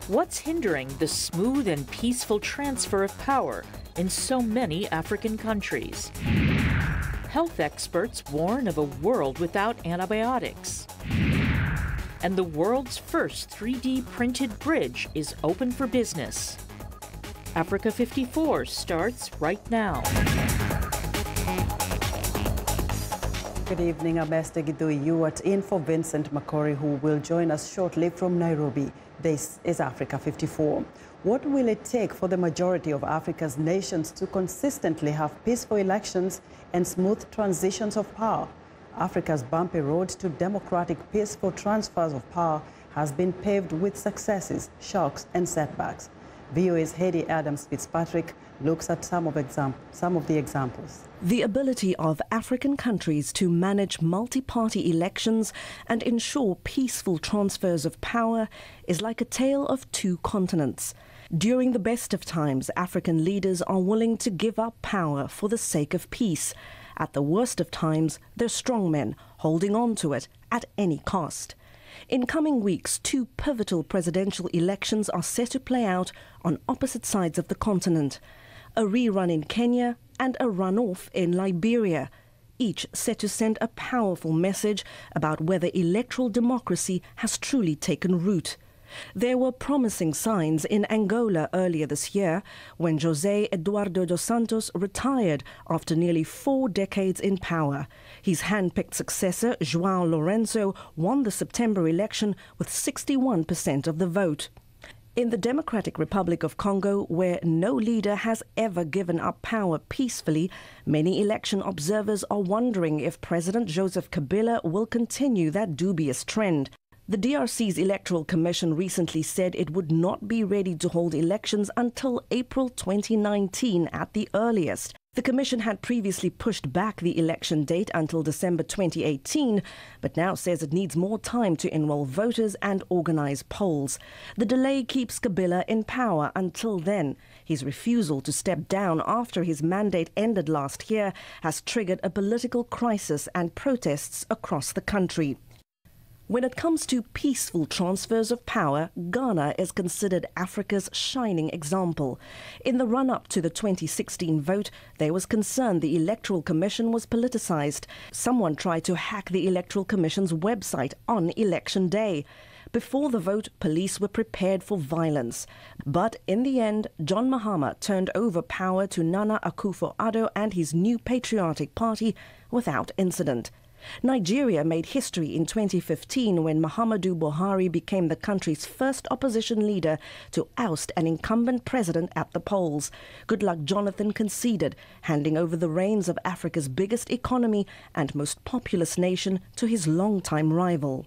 What's hindering the smooth and peaceful transfer of power in so many African countries? Health experts warn of a world without antibiotics. And the world's first 3D printed bridge is open for business. Africa 54 starts right now. Good evening, I'm Esther Gidui. In for Vincent Makori, who will join us shortly from Nairobi. This is Africa 54. What will it take for the majority of Africa's nations to consistently have peaceful elections and smooth transitions of power? Africa's bumpy road to democratic, peaceful transfers of power has been paved with successes, shocks, and setbacks. VOA's Heidi Adams-Fitzpatrick looks at some of the examples. The ability of African countries to manage multi-party elections and ensure peaceful transfers of power is like a tale of two continents. During the best of times, African leaders are willing to give up power for the sake of peace. At the worst of times, they're strongmen holding on to it at any cost. In coming weeks, two pivotal presidential elections are set to play out on opposite sides of the continent. A rerun in Kenya and a runoff in Liberia, each set to send a powerful message about whether electoral democracy has truly taken root. There were promising signs in Angola earlier this year when José Eduardo dos Santos retired after nearly 4 decades in power. His hand-picked successor, João Lourenço, won the September election with 61% of the vote. In the Democratic Republic of Congo, where no leader has ever given up power peacefully, many election observers are wondering if President Joseph Kabila will continue that dubious trend. The DRC's Electoral Commission recently said it would not be ready to hold elections until April 2019 at the earliest. The Commission had previously pushed back the election date until December 2018, but now says it needs more time to enroll voters and organize polls. The delay keeps Kabila in power until then. His refusal to step down after his mandate ended last year has triggered a political crisis and protests across the country. When it comes to peaceful transfers of power, Ghana is considered Africa's shining example. In the run-up to the 2016 vote, there was concern the Electoral Commission was politicized. Someone tried to hack the Electoral Commission's website on Election Day. Before the vote, police were prepared for violence. But in the end, John Mahama turned over power to Nana Akufo-Addo and his new patriotic party without incident. Nigeria made history in 2015 when Muhammadu Buhari became the country's first opposition leader to oust an incumbent president at the polls. Goodluck Jonathan conceded, handing over the reins of Africa's biggest economy and most populous nation to his longtime rival.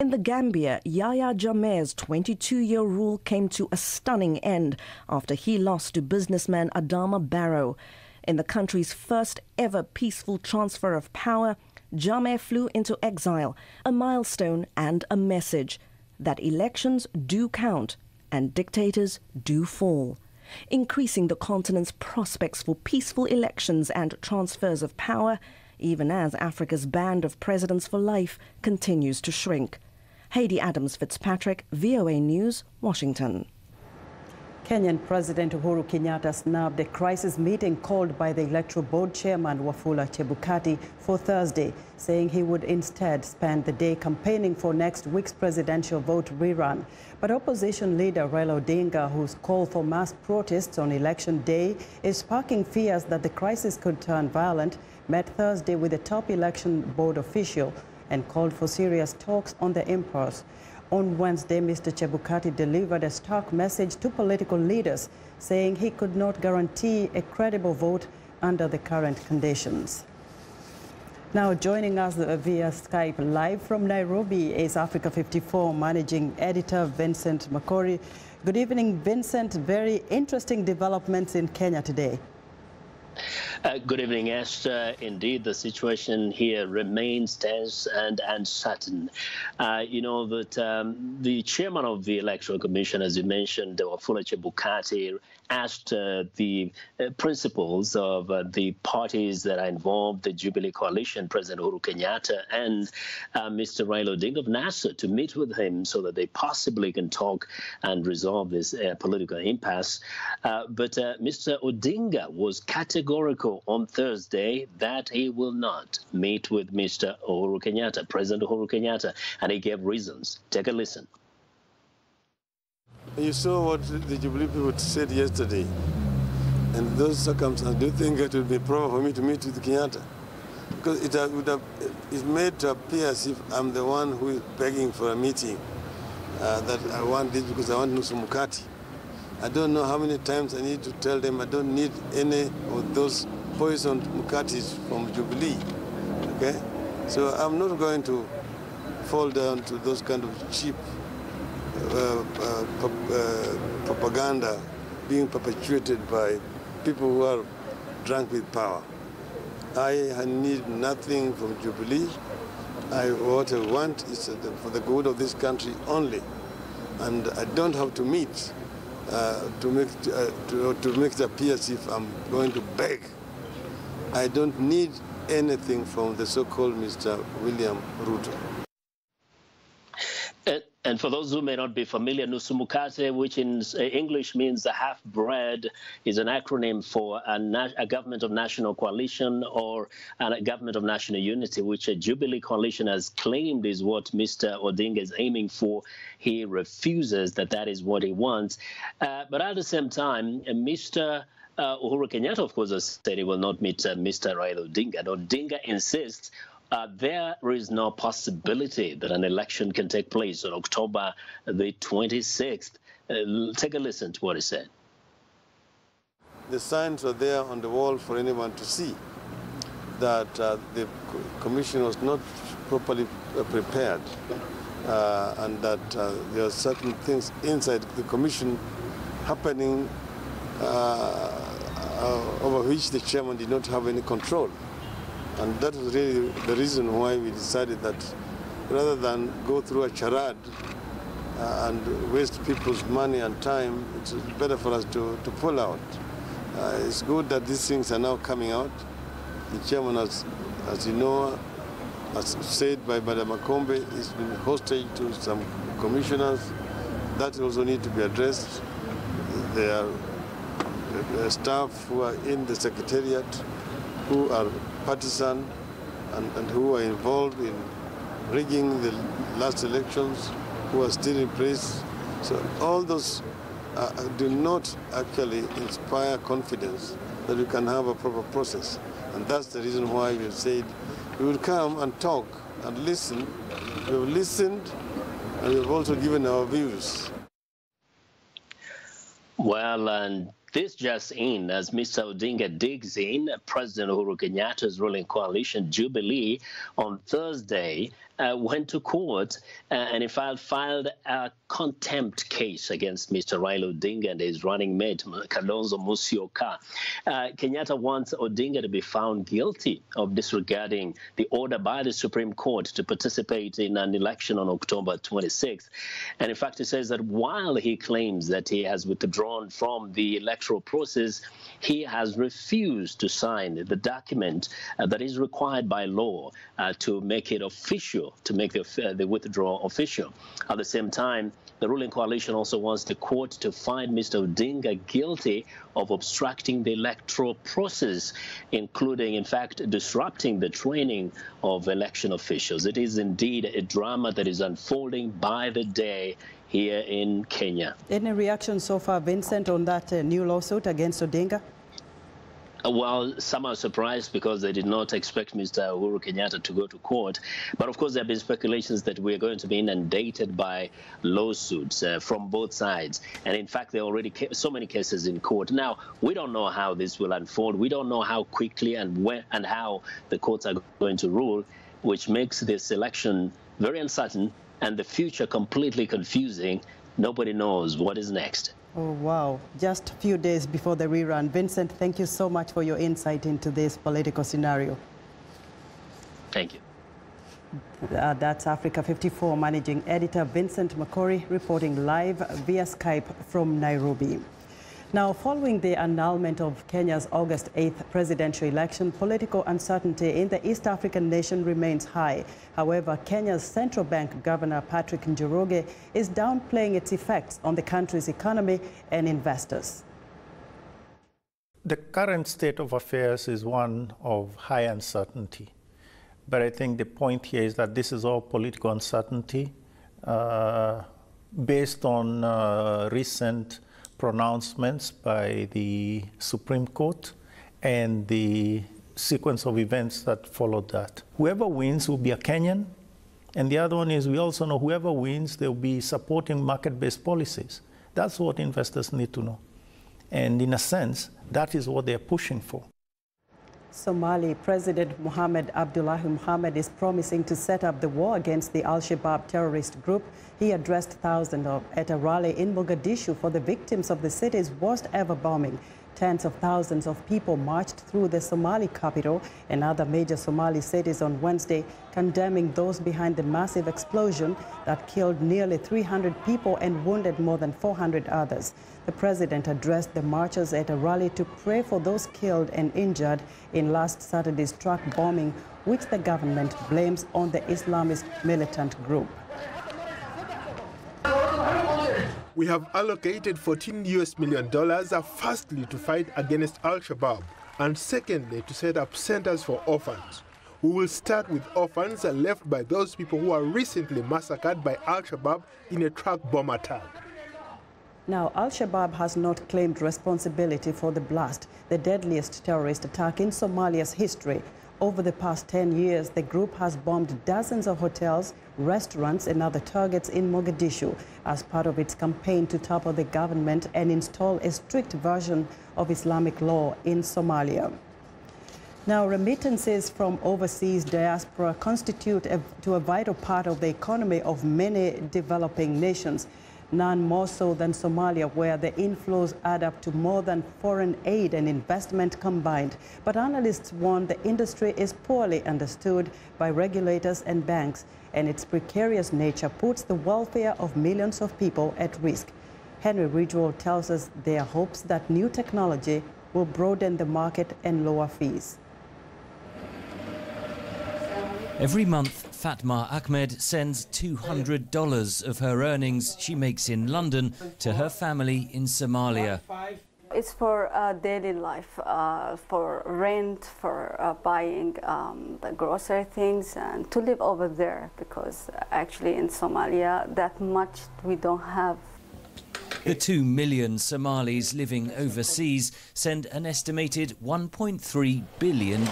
In the Gambia, Yahya Jammeh's 22-year rule came to a stunning end after he lost to businessman Adama Barrow. In the country's first ever peaceful transfer of power, Jammeh flew into exile, a milestone and a message that elections do count and dictators do fall, increasing the continent's prospects for peaceful elections and transfers of power, even as Africa's band of presidents for life continues to shrink. Heidi Adams-Fitzpatrick, VOA News, Washington. Kenyan President Uhuru Kenyatta snapped a crisis meeting called by the Electoral Board Chairman Wafula Chebukati for Thursday, saying he would instead spend the day campaigning for next week's presidential vote rerun. But opposition leader Raila Odinga, whose call for mass protests on election day is sparking fears that the crisis could turn violent, met Thursday with a top election board official and called for serious talks on the impasse. On Wednesday, Mr. Chebukati delivered a stark message to political leaders, saying he could not guarantee a credible vote under the current conditions. Now joining us via Skype live from Nairobi is Africa 54 Managing Editor Vincent Makori. Good evening, Vincent. Very interesting developments in Kenya today. Good evening, Esther. Indeed, the situation here remains tense and uncertain. You know that the chairman of the Electoral Commission, as you mentioned, Wafula Chebukati, asked the principals of the parties that are involved, the Jubilee Coalition, President Uhuru Kenyatta and Mr. Raila Odinga of NASA, to meet with him so that they possibly can talk and resolve this political impasse. But Mr. Odinga was categorical on Thursday that he will not meet with Mr. Uhuru Kenyatta, President Uhuru Kenyatta, and he gave reasons. Take a listen. You saw what the Jubilee people said yesterday. And those circumstances, do you think it would be proper for me to meet with Kenyatta? Because it's made to appear as if I'm the one who is begging for a meeting, that I want this because I want Nusu Mukati. I don't know how many times I need to tell them I don't need any of those poisoned Mukatis from Jubilee, okay? So I'm not going to fall down to those kind of cheap propaganda being perpetuated by people who are drunk with power. I need nothing from Jubilee. What I want is for the good of this country only. And I don't have to meet to make it appear as if I'm going to beg. I don't need anything from the so-called Mr. William Ruto. And for those who may not be familiar, Nusu Mukate, which in English means the half-breed, is an acronym for a government of national coalition or a government of national unity, which a Jubilee coalition has claimed is what Mr. Odinga is aiming for. He refuses that is what he wants. But at the same time, Mr. Uhuru Kenyatta, of course, has said he will not meet Mr. Raila Odinga. And Odinga insists there is no possibility that an election can take place on October the 26th. Take a listen to what he said. The signs are there on the wall for anyone to see that the commission was not properly prepared and that there are certain things inside the commission happening over which the chairman did not have any control. And that was really the reason why we decided that rather than go through a charade and waste people's money and time, it's better for us to pull out. It's good that these things are now coming out. The chairman, as you know, as said by Madam Akombe, has been hostage to some commissioners. That also need to be addressed. There are staff who are in the secretariat who are partisan and who are involved in rigging the last elections, who are still in place. So all those do not actually inspire confidence that we can have a proper process. And that's the reason why we have said we will come and talk and listen. We have listened and we have also given our views. Well, and this just in, as Mr. Odinga digs in, President Uhuru Kenyatta's ruling coalition, Jubilee, on Thursday went to court and in fact filed a contempt case against Mr. Raila Odinga and his running mate, Kalonzo Musyoka. Kenyatta wants Odinga to be found guilty of disregarding the order by the Supreme Court to participate in an election on October 26th. And in fact, he says that while he claims that he has withdrawn from the electoral process, he has refused to sign the document that is required by law to make it official, to make the withdrawal official. At the same time, the ruling coalition also wants the court to find Mr. Odinga guilty of obstructing the electoral process, including, in fact, disrupting the training of election officials. It is indeed a drama that is unfolding by the day here in Kenya. Any reaction so far, Vincent, on that new lawsuit against Odinga? Well, some are surprised because they did not expect Mr. Uhuru Kenyatta to go to court. But of course, there have been speculations that we're going to be inundated by lawsuits from both sides. And in fact, there are already so many cases in court. Now, we don't know how this will unfold. We don't know how quickly and when and how the courts are going to rule, which makes this election very uncertain and the future completely confusing. Nobody knows what is next. Oh, wow. Just a few days before the rerun. Vincent, thank you so much for your insight into this political scenario. Thank you. That's Africa 54 managing editor Vincent Makori reporting live via Skype from Nairobi. Now, following the annulment of Kenya's August 8th presidential election, political uncertainty in the East African nation remains high. However, Kenya's central bank governor Patrick Njoroge is downplaying its effects on the country's economy and investors. The current state of affairs is one of high uncertainty. But I think the point here is that this is all political uncertainty based on recent pronouncements by the Supreme Court and the sequence of events that followed that. Whoever wins will be a Kenyan, and the other one is we also know whoever wins, they'll be supporting market-based policies. That's what investors need to know. And in a sense, that is what they're pushing for. Somali President Mohamed Abdullahi Mohamed is promising to set up the war against the Al-Shabaab terrorist group. He addressed thousands at a rally in Mogadishu for the victims of the city's worst ever bombing. Tens of thousands of people marched through the Somali capital and other major Somali cities on Wednesday, condemning those behind the massive explosion that killed nearly 300 people and wounded more than 400 others. The president addressed the marchers at a rally to pray for those killed and injured in last Saturday's truck bombing, which the government blames on the Islamist militant group. We have allocated $14 million, firstly to fight against Al-Shabaab, and secondly to set up centers for orphans. We will start with orphans left by those people who were recently massacred by Al-Shabaab in a truck bomb attack. Now, Al-Shabaab has not claimed responsibility for the blast, the deadliest terrorist attack in Somalia's history. Over the past 10 years, the group has bombed dozens of hotels, restaurants and other targets in Mogadishu as part of its campaign to topple the government and install a strict version of Islamic law in Somalia. Now, remittances from overseas diaspora constitute a vital part of the economy of many developing nations. None more so than Somalia, where the inflows add up to more than foreign aid and investment combined. But analysts warn the industry is poorly understood by regulators and banks, and its precarious nature puts the welfare of millions of people at risk. Henry Ridgewell tells us there are hopes that new technology will broaden the market and lower fees. Every month, Fatma Ahmed sends $200 of her earnings she makes in London to her family in Somalia. It's for daily life, for rent, for buying the grocery things, and to live over there, because actually in Somalia that much we don't have. The 2 million Somalis living overseas send an estimated $1.3 billion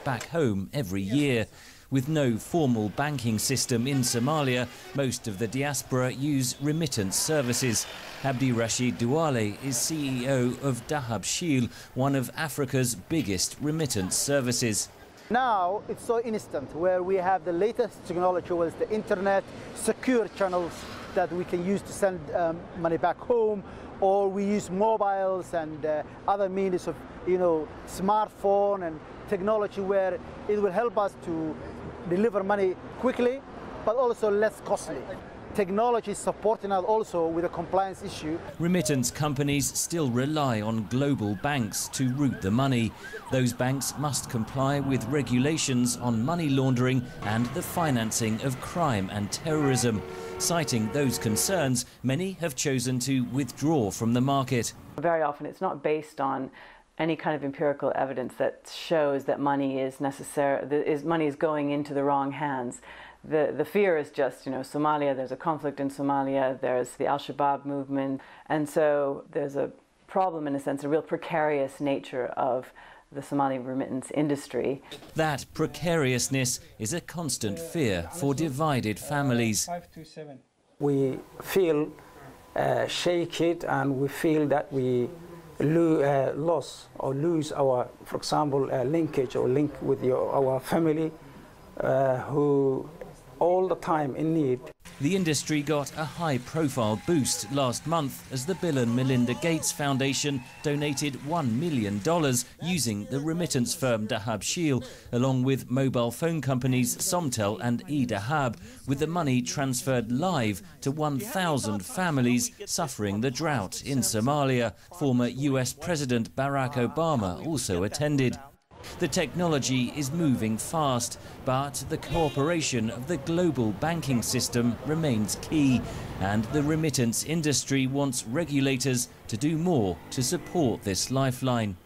back home every year. With no formal banking system in Somalia, most of the diaspora use remittance services. Abdi Rashid Douale is CEO of Dahab Shil, one of Africa's biggest remittance services. Now it's so instant, where we have the latest technology with the internet, secure channels that we can use to send money back home, or we use mobiles and other means of, smartphone and technology, where it will help us to deliver money quickly, but also less costly. Technology is supporting us also with a compliance issue. Remittance companies still rely on global banks to route the money. Those banks must comply with regulations on money laundering and the financing of crime and terrorism. Citing those concerns, many have chosen to withdraw from the market. Very often it's not based on any kind of empirical evidence that shows that money is going into the wrong hands. The fear is just, Somalia, there's a conflict in Somalia, there's the Al-Shabaab movement, and so there's a problem, in a sense, a real precarious nature of the Somali remittance industry. That precariousness is a constant fear for divided families. We feel shaken, and we feel that we lose our, for example, linkage or link with our family who all the time in need. The industry got a high-profile boost last month as the Bill and Melinda Gates Foundation donated $1 million using the remittance firm Dahabshil, along with mobile phone companies Somtel and eDahab, with the money transferred live to 1,000 families suffering the drought in Somalia. Former US President Barack Obama also attended. The technology is moving fast, but the cooperation of the global banking system remains key, and the remittance industry wants regulators to do more to support this lifeline.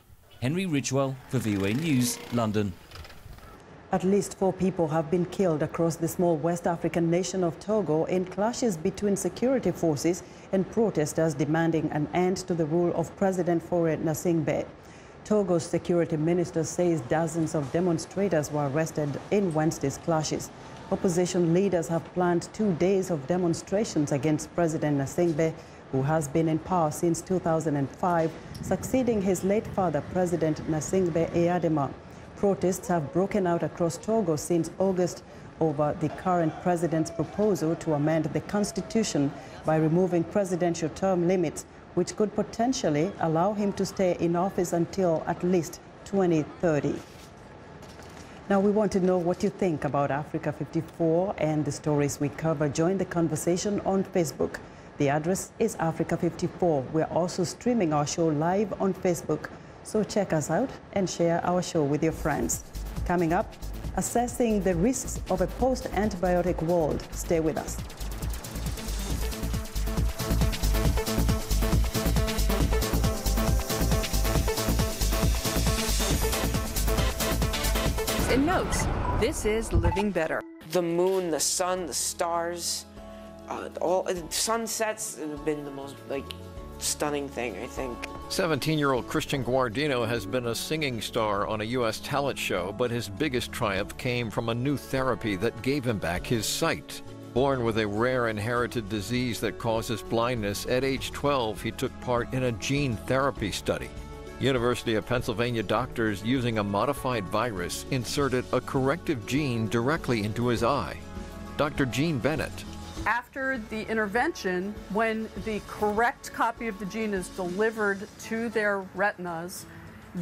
Henry Richwell for VOA News, London. At least 4 people have been killed across the small West African nation of Togo in clashes between security forces and protesters demanding an end to the rule of President Faure Gnassingbé. Togo's security minister says dozens of demonstrators were arrested in Wednesday's clashes. Opposition leaders have planned 2 days of demonstrations against President Gnassingbé, who has been in power since 2005, succeeding his late father, President Gnassingbé Eyadema. Protests have broken out across Togo since August over the current president's proposal to amend the constitution by removing presidential term limits, which could potentially allow him to stay in office until at least 2030. Now, we want to know what you think about Africa 54 and the stories we cover. Join the conversation on Facebook. The address is Africa 54. We're also streaming our show live on Facebook, so check us out and share our show with your friends. Coming up, assessing the risks of a post-antibiotic world. Stay with us. And notes, this is Living Better. The moon, the sun, the stars, all sunsets have been the most stunning thing, I think. 17-year-old Christian Guardino has been a singing star on a U.S. talent show, but his biggest triumph came from a new therapy that gave him back his sight. Born with a rare inherited disease that causes blindness, at age 12 he took part in a gene therapy study. University of Pennsylvania doctors, using a modified virus, inserted a corrective gene directly into his eye. Dr. Jean Bennett. After the intervention, when the correct copy of the gene is delivered to their retinas,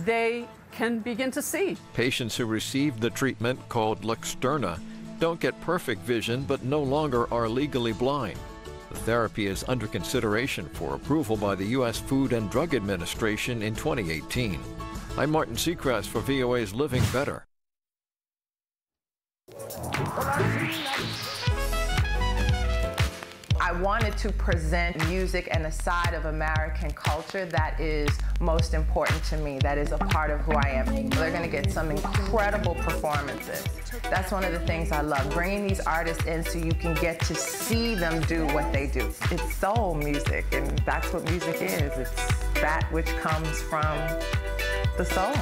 they can begin to see. Patients who received the treatment, called Luxturna, don't get perfect vision but no longer are legally blind. The therapy is under consideration for approval by the U.S. Food and Drug Administration in 2018. I'm Martin Seacrest for VOA's Living Better. I wanted to present music and a side of American culture that is most important to me, that is a part of who I am. They're going to get some incredible performances. That's one of the things I love, bringing these artists in so you can get to see them do what they do. It's soul music, and that's what music is. It's that which comes from the soul.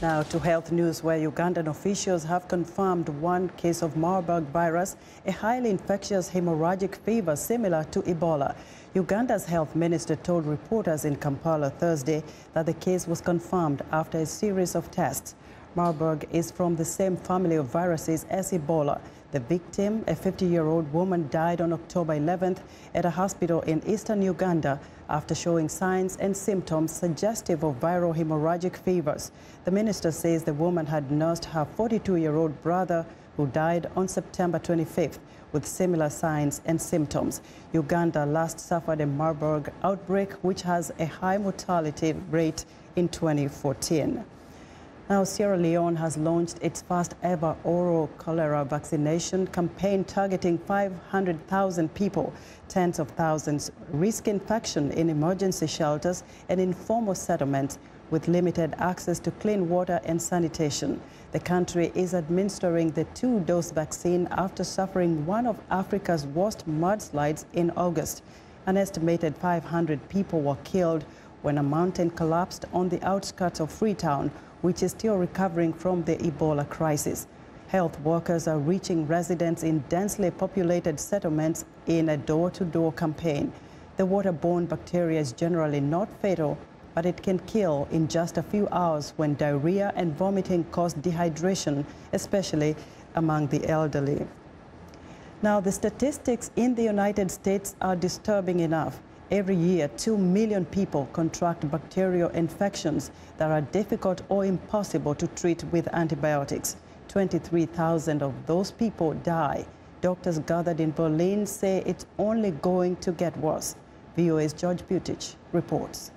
Now to health news, where Ugandan officials have confirmed 1 case of Marburg virus, a highly infectious hemorrhagic fever similar to Ebola. Uganda's health minister told reporters in Kampala Thursday that the case was confirmed after a series of tests. Marburg is from the same family of viruses as Ebola. The victim, a 50-year-old woman, died on October 11th at a hospital in eastern Uganda after showing signs and symptoms suggestive of viral hemorrhagic fevers. The minister says the woman had nursed her 42-year-old brother, who died on September 25th with similar signs and symptoms. Uganda last suffered a Marburg outbreak, which has a high mortality rate in 2014. Now, Sierra Leone has launched its first ever oral cholera vaccination campaign targeting 500,000 people. Tens of thousands risk infection in emergency shelters and informal settlements with limited access to clean water and sanitation. The country is administering the 2-dose vaccine after suffering one of Africa's worst mudslides in August. An estimated 500 people were killed when a mountain collapsed on the outskirts of Freetown, which is still recovering from the Ebola crisis. Health workers are reaching residents in densely populated settlements in a door-to-door campaign. The waterborne bacteria is generally not fatal, but it can kill in just a few hours when diarrhea and vomiting cause dehydration, especially among the elderly. Now, the statistics in the United States are disturbing enough. Every year, 2 million people contract bacterial infections that are difficult or impossible to treat with antibiotics. 23,000 of those people die. Doctors gathered in Berlin say it's only going to get worse. VOA's George Butich reports.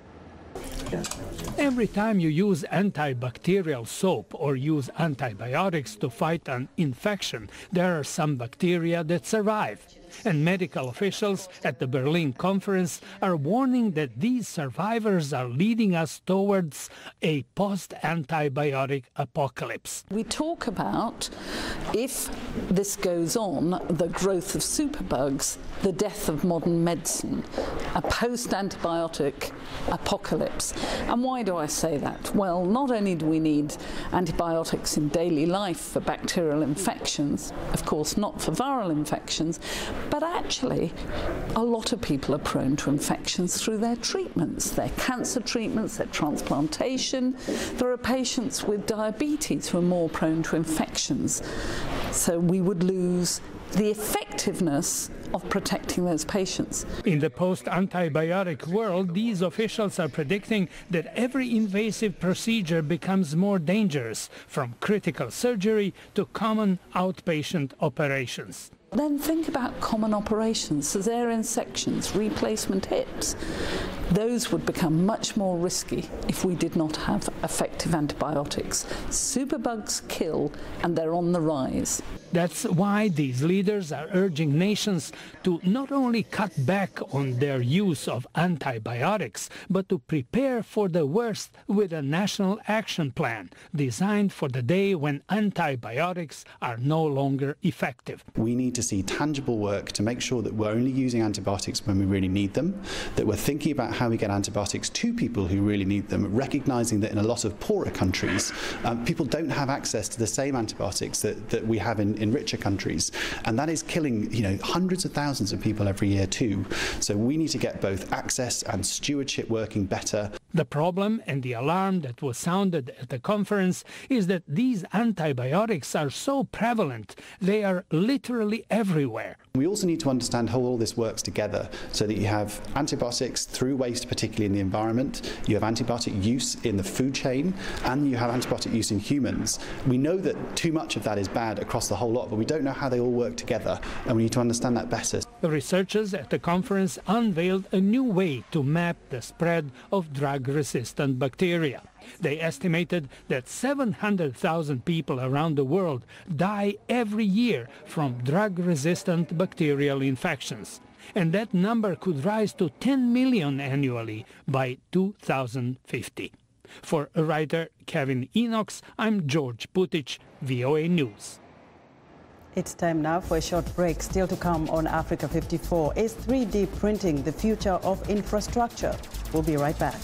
Every time you use antibacterial soap or use antibiotics to fight an infection, there are some bacteria that survive. And medical officials at the Berlin conference are warning that these survivors are leading us towards a post-antibiotic apocalypse. We talk about, if this goes on, the growth of superbugs, the death of modern medicine, a post-antibiotic apocalypse. And why do I say that? Well, not only do we need antibiotics in daily life for bacterial infections, of course not for viral infections, but actually a lot of people are prone to infections through their treatments, their cancer treatments, their transplantation. There are patients with diabetes who are more prone to infections. So we would lose the effectiveness of protecting those patients. In the post-antibiotic world, these officials are predicting that every invasive procedure becomes more dangerous, from critical surgery to common outpatient operations. Then think about common operations, cesarean sections, replacement hips. Those would become much more risky if we did not have effective antibiotics. Superbugs kill, and they're on the rise. That's why these leaders are urging nations to not only cut back on their use of antibiotics, but to prepare for the worst with a national action plan designed for the day when antibiotics are no longer effective. We need to see tangible work to make sure that we're only using antibiotics when we really need them, that we're thinking about how we get antibiotics to people who really need them, recognizing that in a lot of poorer countries, people don't have access to the same antibiotics that we have in richer countries, and that is killing, hundreds of thousands of people every year too. So we need to get both access and stewardship working better. The problem and the alarm that was sounded at the conference is that these antibiotics are so prevalent, they are literally everywhere. We also need to understand how all this works together, so that you have antibiotics through waste, particularly in the environment, you have antibiotic use in the food chain, and you have antibiotic use in humans. We know that too much of that is bad across the whole lot, but we don't know how they all work together, and we need to understand that better. The researchers at the conference unveiled a new way to map the spread of drug-resistant bacteria. They estimated that 700,000 people around the world die every year from drug-resistant bacterial infections, and that number could rise to 10 million annually by 2050. For writer Kevin Enochs, I'm George Butich, VOA News. It's time now for a short break. Still to come on Africa 54. Is 3D printing the future of infrastructure? We'll be right back.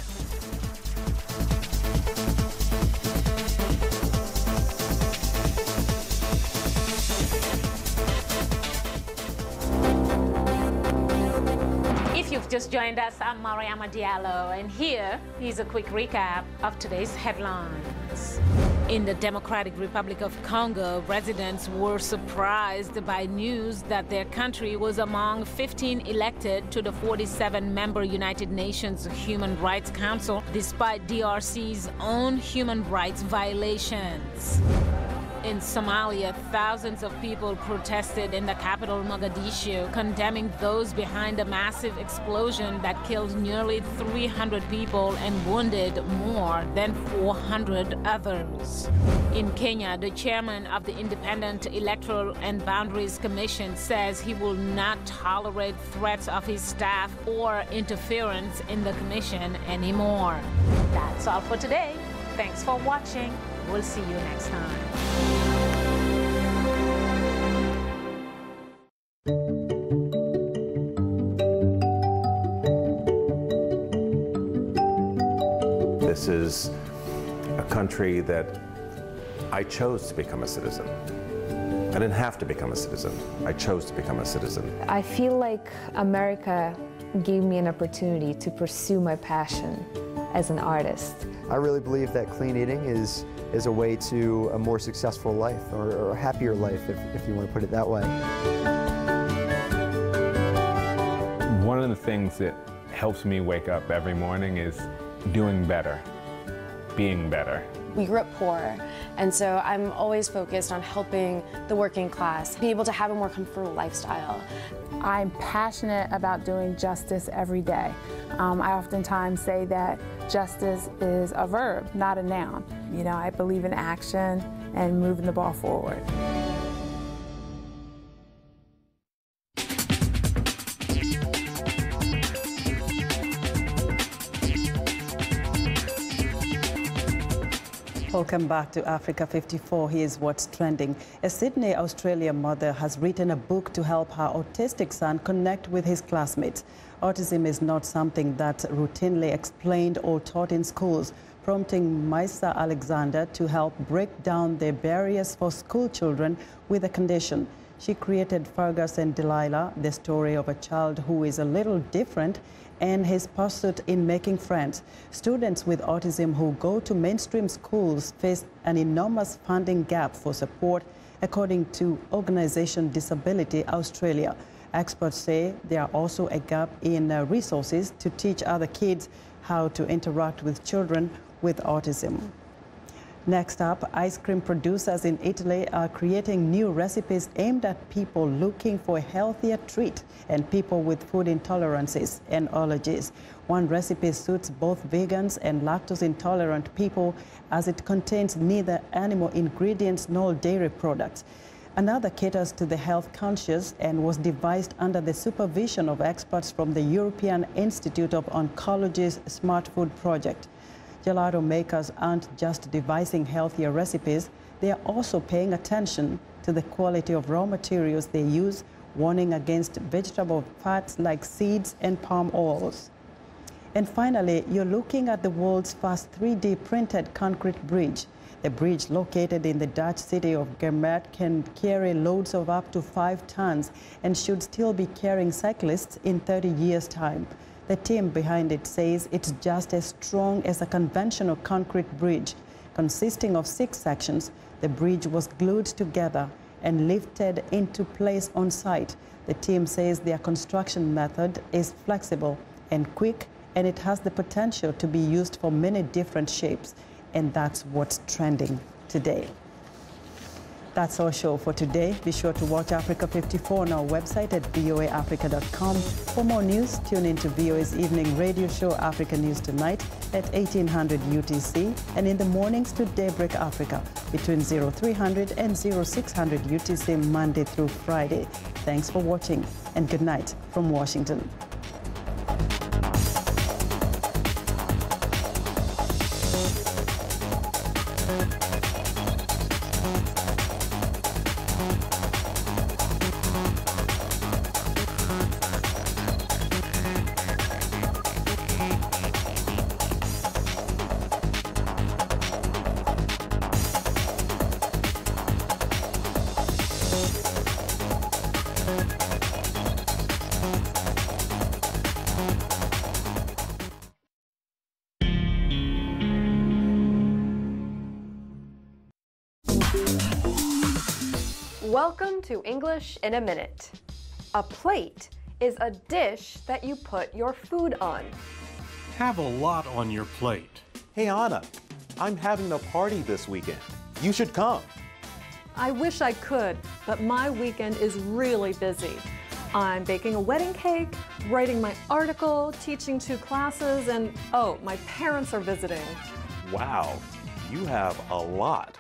If you've just joined us, I'm Mariama Diallo, and here is a quick recap of today's headlines. In the Democratic Republic of Congo, residents were surprised by news that their country was among 15 elected to the 47-member United Nations Human Rights Council, despite DRC's own human rights violations. In Somalia, thousands of people protested in the capital Mogadishu, condemning those behind a massive explosion that killed nearly 300 people and wounded more than 400 others. In Kenya, the chairman of the Independent Electoral and Boundaries Commission says he will not tolerate threats of his staff or interference in the commission anymore. That's all for today. Thanks for watching. We'll see you next time. This is a country that I chose to become a citizen. I didn't have to become a citizen. I chose to become a citizen. I feel like America gave me an opportunity to pursue my passion as an artist. I really believe that clean eating is a way to a more successful life, or a happier life, if you want to put it that way. One of the things that helps me wake up every morning is doing better, being better. We grew up poor, and so I'm always focused on helping the working class be able to have a more comfortable lifestyle. I'm passionate about doing justice every day. I oftentimes say that justice is a verb, not a noun. You know, I believe in action and moving the ball forward. Welcome back to Africa 54. Here's what's trending. A Sydney, Australia mother has written a book to help her autistic son connect with his classmates. Autism is not something that's routinely explained or taught in schools, prompting Maisa Alexander to help break down the barriers for school children with the condition. She created Fergus and Delilah, the story of a child who is a little different and his pursuit in making friends. Students with autism who go to mainstream schools face an enormous funding gap for support, according to Organisation Disability Australia. Experts say there are also a gap in resources to teach other kids how to interact with children with autism. Next up, ice cream producers in Italy are creating new recipes aimed at people looking for a healthier treat and people with food intolerances and allergies. One recipe suits both vegans and lactose-intolerant people as it contains neither animal ingredients nor dairy products. Another caters to the health conscious and was devised under the supervision of experts from the European Institute of Oncology's Smart Food Project. Gelato makers aren't just devising healthier recipes, they are also paying attention to the quality of raw materials they use, warning against vegetable fats like seeds and palm oils. And finally, you're looking at the world's first 3D printed concrete bridge. The bridge, located in the Dutch city of Gambia, can carry loads of up to 5 tons and should still be carrying cyclists in 30 years' time. The team behind it says it's just as strong as a conventional concrete bridge. Consisting of 6 sections, the bridge was glued together and lifted into place on site. The team says their construction method is flexible and quick, and it has the potential to be used for many different shapes. And that's what's trending today. That's our show for today. Be sure to watch Africa 54 on our website at voaafrica.com. For more news, tune into VOA's evening radio show, Africa News Tonight, at 1800 UTC, and in the mornings to Daybreak Africa, between 0300 and 0600 UTC, Monday through Friday. Thanks for watching, and good night from Washington. Welcome to English in a Minute. A plate is a dish that you put your food on. Have a lot on your plate. Hey Anna, I'm having a party this weekend. You should come. I wish I could, but my weekend is really busy. I'm baking a wedding cake, writing my article, teaching 2 classes, and oh, my parents are visiting. Wow, you have a lot